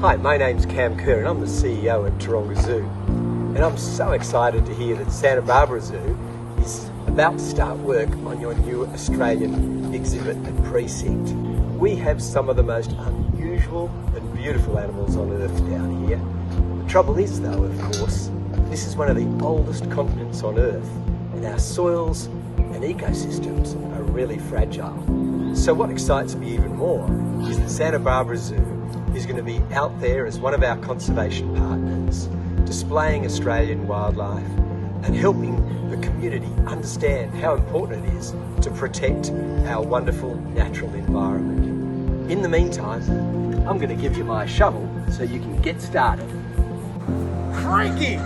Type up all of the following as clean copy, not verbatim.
Hi, my name's Cam Kerr and I'm the CEO at Taronga Zoo. And I'm so excited to hear that Santa Barbara Zoo is about to start work on your new Australian exhibit and precinct. We have some of the most unusual and beautiful animals on Earth down here. The trouble is though, of course, this is one of the oldest continents on Earth and our soils and ecosystems are really fragile. So what excites me even more is that Santa Barbara Zoo is going to be out there as one of our conservation partners, displaying Australian wildlife and helping the community understand how important it is to protect our wonderful natural environment. In the meantime, I'm going to give you my shovel so you can get started. Crikey!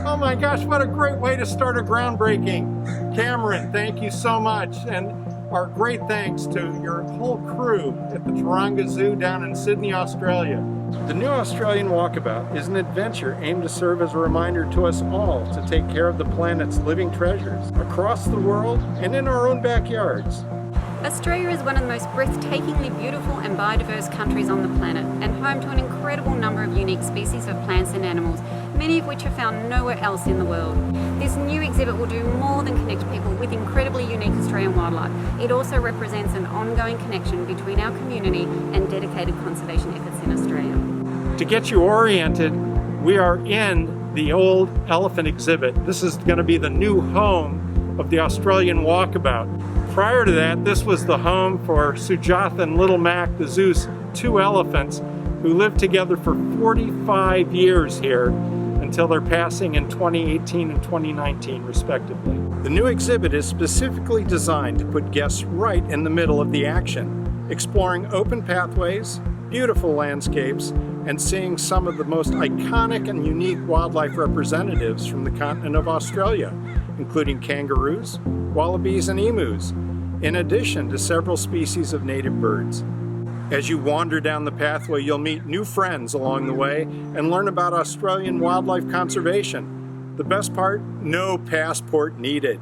Oh my gosh, what a great way to start a groundbreaking. Cameron, thank you so much. And our great thanks to your whole crew at the Taronga Zoo down in Sydney, Australia. The new Australian Walkabout is an adventure aimed to serve as a reminder to us all to take care of the planet's living treasures across the world and in our own backyards. Australia is one of the most breathtakingly beautiful and biodiverse countries on the planet and home to an incredible number of unique species of plants and animals, many of which are found nowhere else in the world. This new exhibit will do more than connect people with incredibly unique Australian wildlife. It also represents an ongoing connection between our community and dedicated conservation efforts in Australia. To get you oriented, we are in the old elephant exhibit. This is going to be the new home of the Australian Walkabout. Prior to that, this was the home for Sujatha and Little Mac, the zoo's two elephants, who lived together for 45 years here until their passing in 2018 and 2019, respectively. The new exhibit is specifically designed to put guests right in the middle of the action, exploring open pathways, beautiful landscapes, and seeing some of the most iconic and unique wildlife representatives from the continent of Australia, including kangaroos, wallabies, and emus, in addition to several species of native birds. As you wander down the pathway, you'll meet new friends along the way and learn about Australian wildlife conservation. The best part, no passport needed.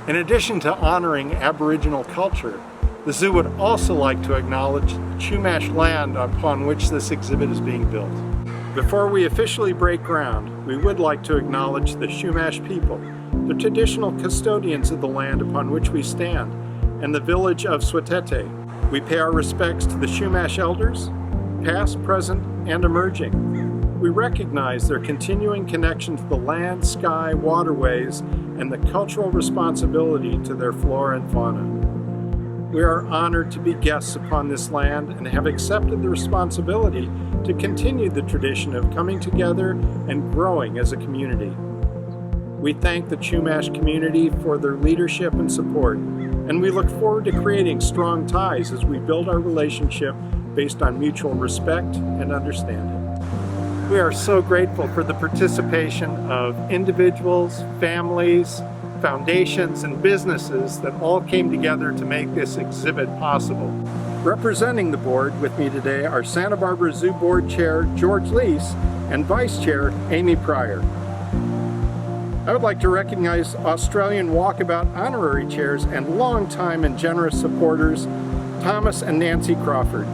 In addition to honoring Aboriginal culture, the zoo would also like to acknowledge the Chumash land upon which this exhibit is being built. Before we officially break ground, we would like to acknowledge the Chumash people, the traditional custodians of the land upon which we stand, and the village of Swatete. We pay our respects to the Chumash elders, past, present, and emerging. We recognize their continuing connection to the land, sky, waterways, and the cultural responsibility to their flora and fauna. We are honored to be guests upon this land and have accepted the responsibility to continue the tradition of coming together and growing as a community. We thank the Chumash community for their leadership and support, and we look forward to creating strong ties as we build our relationship based on mutual respect and understanding. We are so grateful for the participation of individuals, families, foundations, and businesses that all came together to make this exhibit possible. Representing the board with me today are Santa Barbara Zoo Board Chair George Lease and Vice Chair Amy Pryor. I would like to recognize Australian Walkabout honorary chairs and longtime and generous supporters, Thomas and Nancy Crawford,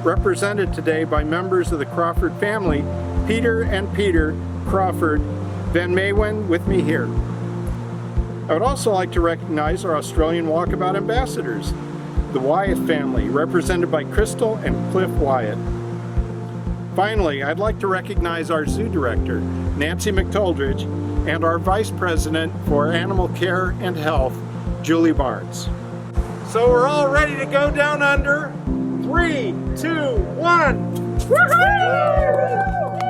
represented today by members of the Crawford family, Peter and Peter Crawford Van Maewyn with me here. I would also like to recognize our Australian Walkabout ambassadors, the Wyatt family, represented by Crystal and Cliff Wyatt. Finally, I'd like to recognize our zoo director, Nancy McToldridge, and our Vice President for Animal Care and Health, Julie Barnes. So we're all ready to go down under. 3, 2, 1. Woohoo!